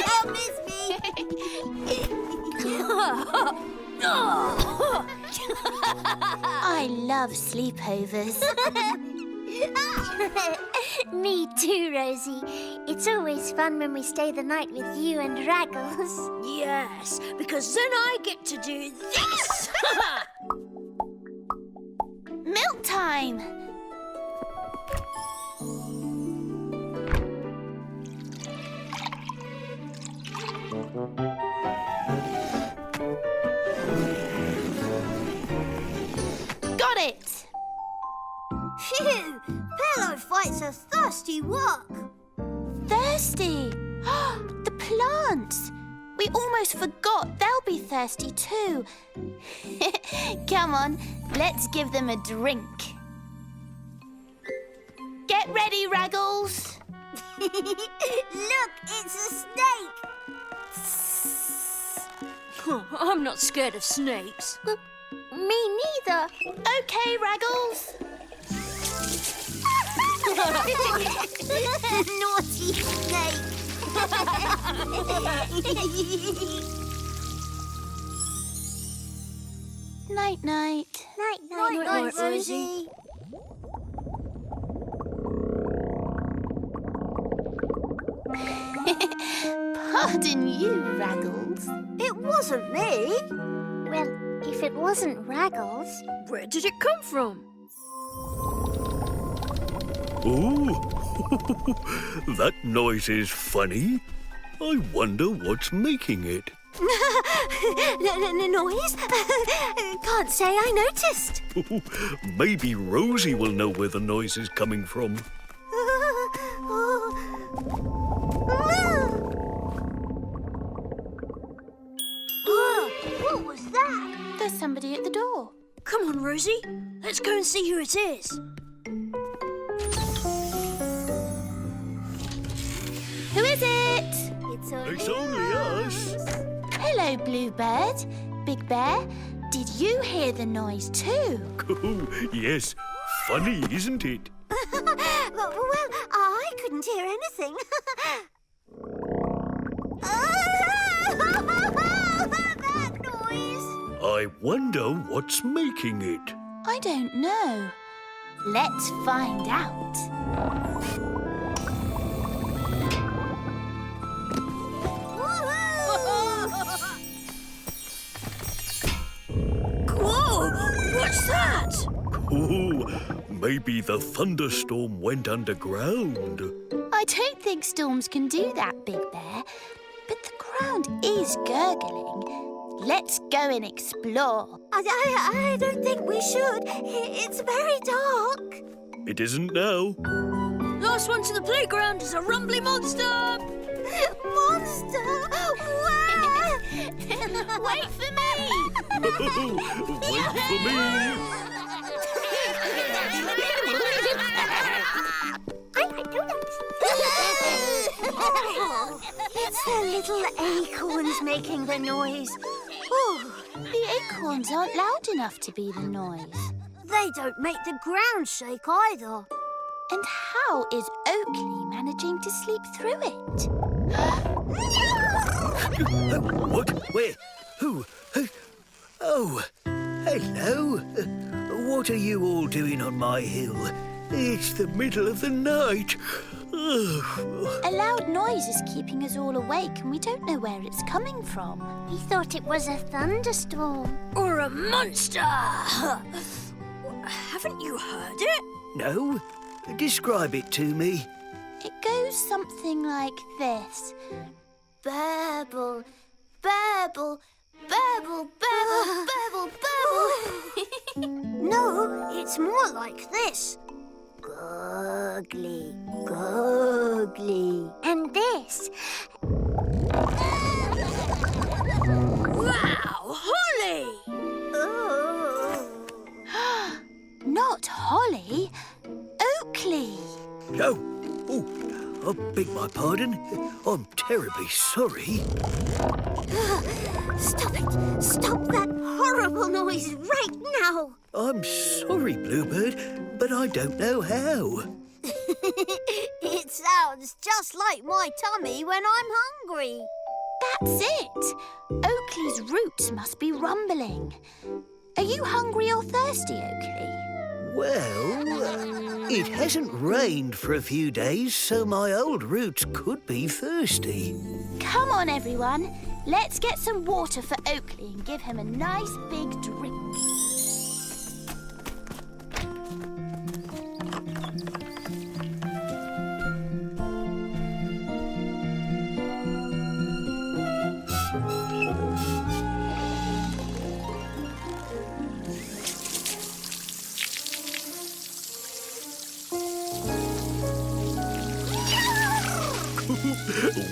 Help, miss me! I love sleepovers. Me too, Rosie. It's always fun when we stay the night with you and Raggles. Yes, because then I get to do this! Milk time! Got it! Phew! Pillow fights a thirsty walk. Thirsty! The plants! We almost forgot they'll be thirsty too. Come on, let's give them a drink. Get ready, Raggles. Look, it's a snake. I'm not scared of snakes. Me neither. Okay, Raggles. Naughty snake. Night-night. Night-night, Rosie. Pardon you, Raggles. It wasn't me. Well, if it wasn't Raggles... Where did it come from? Oh, that noise is funny. I wonder what's making it. Noise? Can't say I noticed. Maybe Rosie will know where the noise is coming from. What was that? There's somebody at the door. Come on, Rosie. Let's go and see who it is. Who is it? It's only us. Hello, Bluebird. Big Bear, did you hear the noise too? Oh, yes. Funny, isn't it? Well, I couldn't hear anything. That noise! I wonder what's making it. I don't know. Let's find out. Whoa! What's that? Oh, maybe the thunderstorm went underground. I don't think storms can do that, Big Bear. But the ground is gurgling. Let's go and explore. I don't think we should. It's very dark. It isn't now. Last one to the playground is a rumbly monster. Monster? Where? Wait for me! Wait for me. I like donuts. It's the little acorns making the noise. Oh, The acorns aren't loud enough to be the noise. they don't make the ground shake either. And how is Oakley managing to sleep through it? What? Where? Who? Oh, hello. What are you all doing on my hill? It's the middle of the night. A loud noise is keeping us all awake and we don't know where it's coming from. We thought it was a thunderstorm. Or a monster. Haven't you heard it? No? Describe it to me. It goes something like this. Burble, burble, burble, burble, burble, burble. No, it's more like this. Gurgly, gurgly. And this. Wow, Holly! Oh. Not Holly, Oakley. Oh, I beg my pardon. I'm terribly sorry. Stop it! Stop that horrible noise right now! I'm sorry, Bluebird, but I don't know how. It's sounds just like my tummy when I'm hungry. That's it. Oakley's roots must be rumbling. Are you hungry or thirsty, Oakley? Well, it hasn't rained for a few days, so my old roots could be thirsty. Come on, everyone. Let's get some water for Oakley and give him a nice big drink.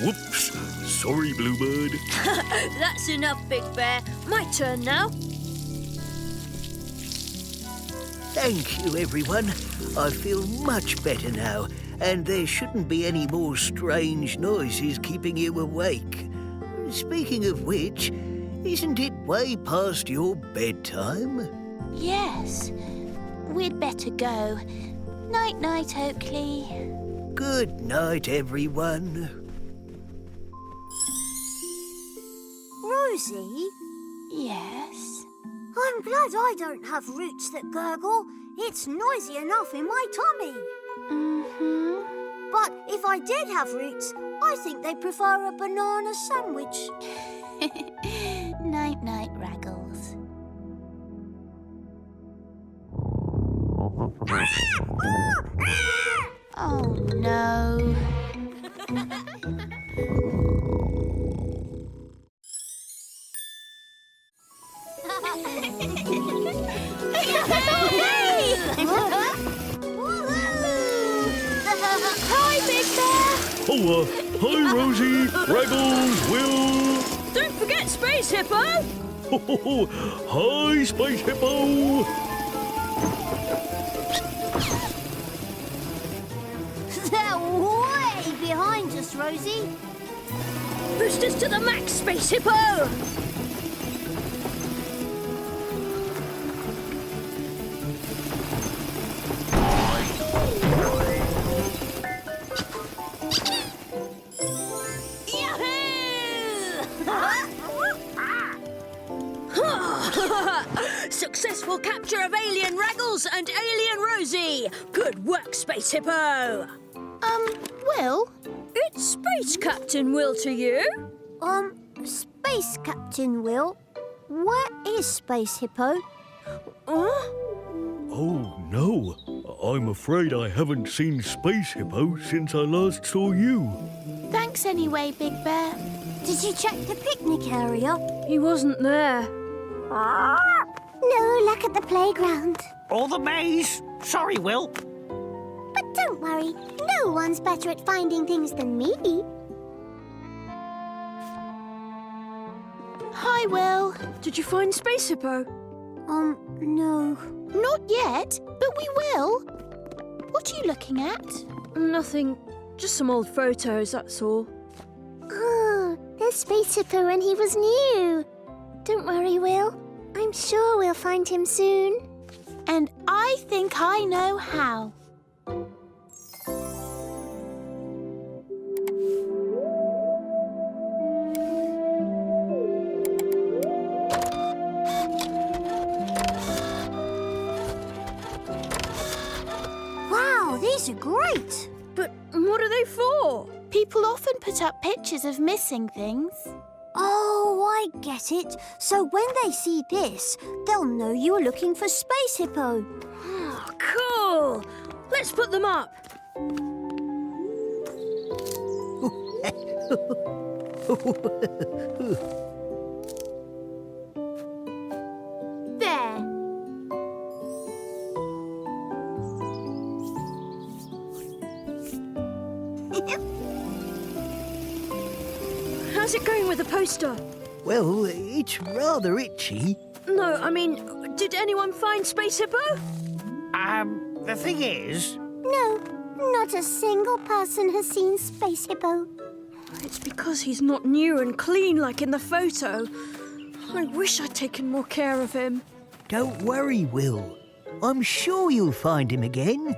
Whoops. Sorry, Bluebird. That's enough, Big Bear. My turn now. Thank you, everyone. I feel much better now, and there shouldn't be any more strange noises keeping you awake. Speaking of which, isn't it way past your bedtime? Yes. We'd better go. Night-night, Oakley. Good night, everyone. Rosie, Yes? I'm glad I don't have roots that gurgle. It's noisy enough in my tummy. Mm-hmm. But if I did have roots, I think they'd prefer a banana sandwich. Night-night, Raggles. Oh, no. Hi, Big Bear! Oh, hi, Rosie, Raggles, Will. Don't forget Space Hippo! Ho, ho, ho. Hi, Space Hippo. They're way behind us, Rosie. Boosters to the max, Space Hippo! Successful capture of alien Raggles and alien Rosie. Good work, Space Hippo. Will? It's Space Captain Will to you. Space Captain Will? Where is Space Hippo? Oh, no. I'm afraid I haven't seen Space Hippo since I last saw you. Thanks anyway, Big Bear. Did you check the picnic area? He wasn't there. No luck at the playground. Or the maze. Sorry, Will. But don't worry, no one's better at finding things than me. Hi, Will. Did you find Space Hippo? No. Not yet, but we will. What are you looking at? Nothing. Just some old photos, that's all. Oh, there's Space Hippo when he was new. Don't worry, Will. I'm sure we'll find him soon. And I think I know how. Wow, these are great. But what are they for? People often put up pictures of missing things. Oh, I get it. So when they see this, they'll know you're looking for Space Hippo. Oh, cool. Let's put them up. There. How's it going with the poster? Well, it's rather itchy. No, I mean, did anyone find Space Hippo? The thing is... No, not a single person has seen Space Hippo. It's because he's not new and clean like in the photo. I wish I'd taken more care of him. Don't worry, Will. I'm sure you'll find him again.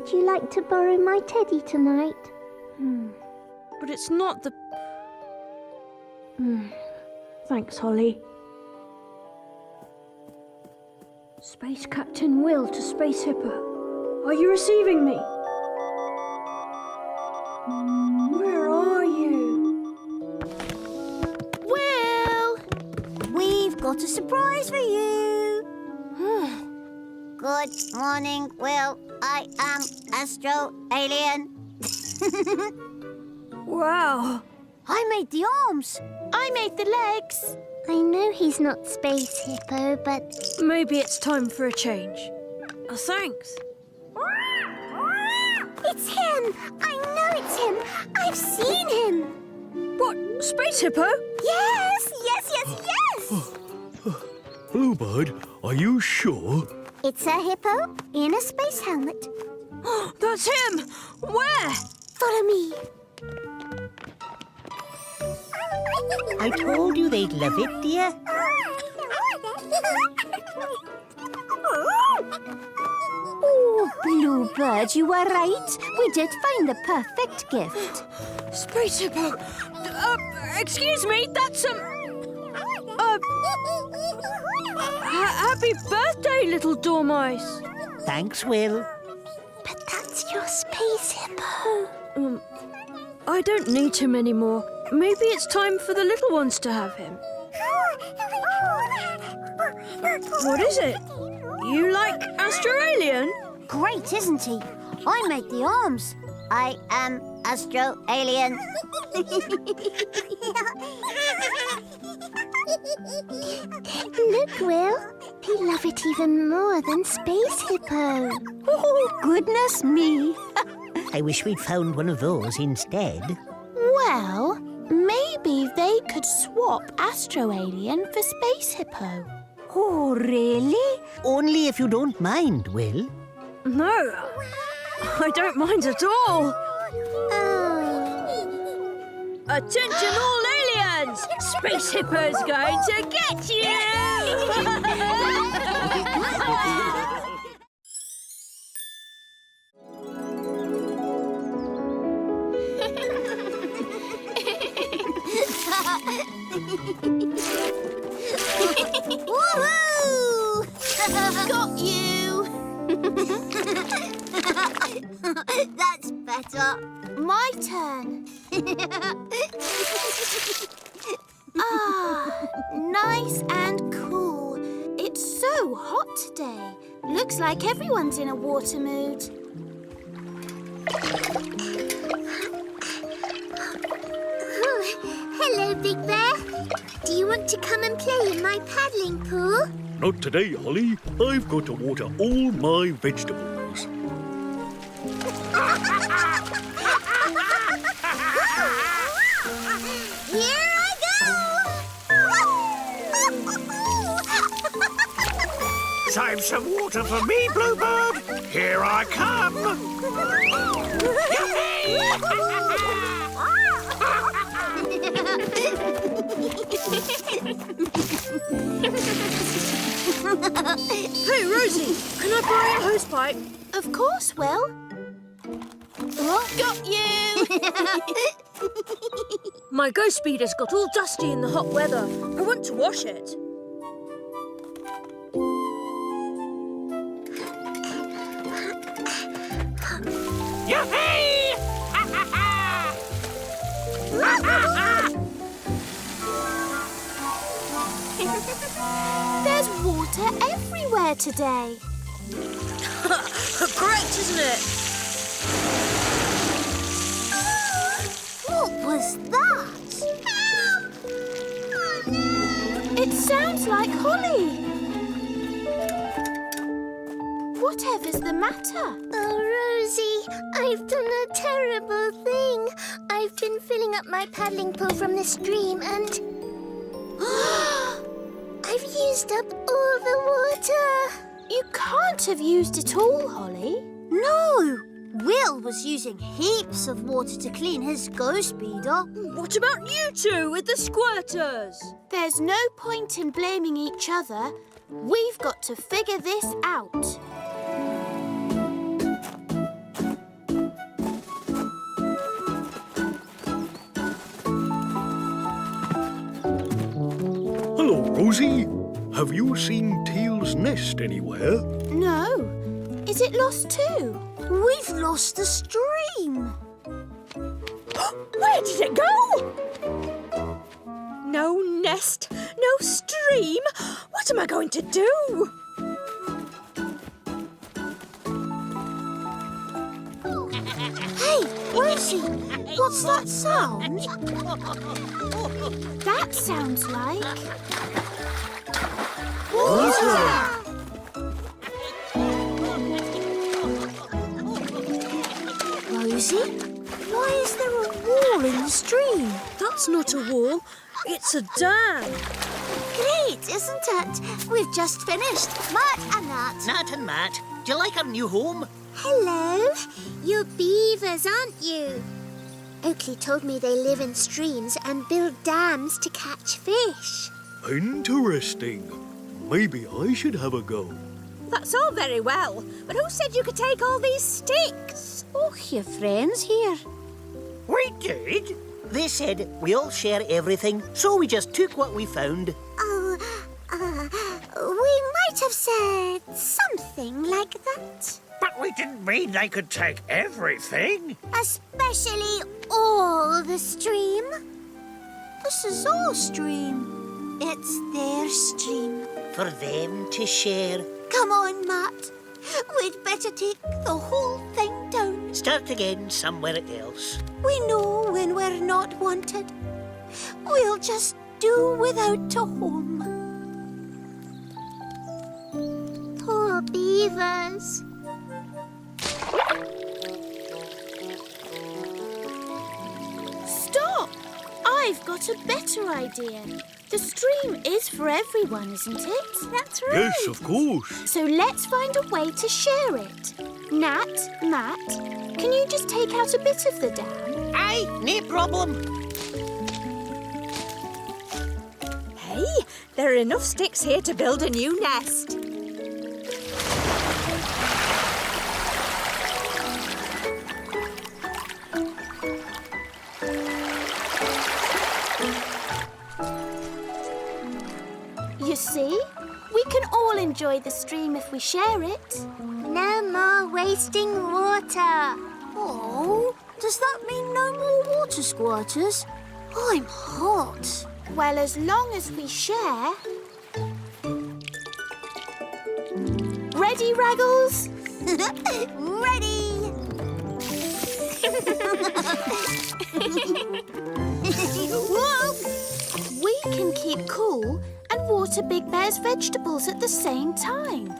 Would you like to borrow my teddy tonight? But it's not the... Thanks, Holly. Space Captain Will to Space Hippo. Are you receiving me? Where are you? Will! We've got a surprise for you. Good morning, Will. I am Astro Alien. Wow. I made the arms. I made the legs. I know he's not Space Hippo, but... Maybe it's time for a change. Thanks. It's him! I know it's him! I've seen him! What? Space Hippo? Yes! Bluebird, are you sure? It's a hippo in a space helmet. That's him! Where? Follow me. I told you they'd love it, dear. Oh, Bluebird, you were right. We did find the perfect gift. Space Hippo! Excuse me, that's happy birthday, little dormice. Thanks, Will. But that's your Space Hippo. I don't need him anymore. Maybe it's time for the little ones to have him. What is it? You like Australian? Great, isn't he? I made the arms. I am Astro Alien. Look, Will. They love it even more than Space Hippo. Oh, goodness me. I wish we'd found one of those instead. Well, maybe they could swap Astro Alien for Space Hippo. Oh, really? Only if you don't mind, Will. No, I don't mind at all. Attention all aliens! Space Hippo's going to get you! Woohoo! Got you! That's better. My turn. Nice and cool. It's so hot today. Looks like everyone's in a water mood. Hello, Big Bear. Do you want to come and play in my paddling pool? Not today, Holly. I've got to water all my vegetables. Here I go! Save some water for me, Bluebird. Here I come. Hey, Rosie, can I borrow your hosepipe? Of course, Will. Got you! My ghost speeder's got all dusty in the hot weather. I want to wash it. Yippee! There's water everywhere today. Great, isn't it? What was that? It sounds like Holly. Whatever's the matter? Oh, Rosie, I've done a terrible thing. I've been filling up my paddling pool from the stream and... I've used up all the water. You can't have used it all, Holly. No! Will was using heaps of water to clean his ghost speeder. What about you two with the squirters? There's no point in blaming each other. We've got to figure this out. Rosie, have you seen Teal's nest anywhere? No. Is it lost too? We've lost the stream. Where did it go? No nest, no stream. What am I going to do? Hey, Rosie, what's that sound? That sounds like... Rosie, why is there a wall in the stream? That's not a wall. It's a dam. Great, isn't it? We've just finished. Matt and Nat. Nat and Matt, do you like our new home? Hello. You're beavers, aren't you? Oakley told me they live in streams and build dams to catch fish. Interesting. Maybe I should have a go. That's all very well, but who said you could take all these sticks? Oh, your friend's here. We did? They said we all share everything, so we just took what we found. We might have said something like that. But we didn't mean they could take everything. Especially all the stream. This is our stream. It's their stream. For them to share. Come on, Matt. We'd better take the whole thing down. Start again somewhere else. We know when we're not wanted. We'll just do without a home. Poor beavers. Stop! I've got a better idea. The stream is for everyone, isn't it? That's Yes, of course. So let's find a way to share it. Nat, Matt, can you just take out a bit of the dam? Aye, no problem. Hey, there are enough sticks here to build a new nest. You see? We can all enjoy the stream if we share it. No more wasting water. Oh, does that mean no more water squirters? I'm hot. Well, as long as we share... Ready, Raggles? Ready. Whoa! We can keep cool and water Big Bear's vegetables at the same time.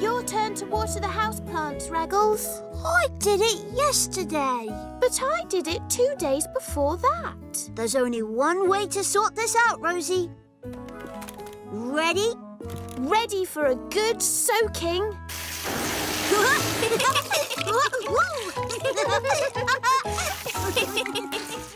Your turn to water the houseplants, Raggles. I did it yesterday. But I did it 2 days before that. There's only one way to sort this out, Rosie. Ready? Ready for a good soaking? Whoa!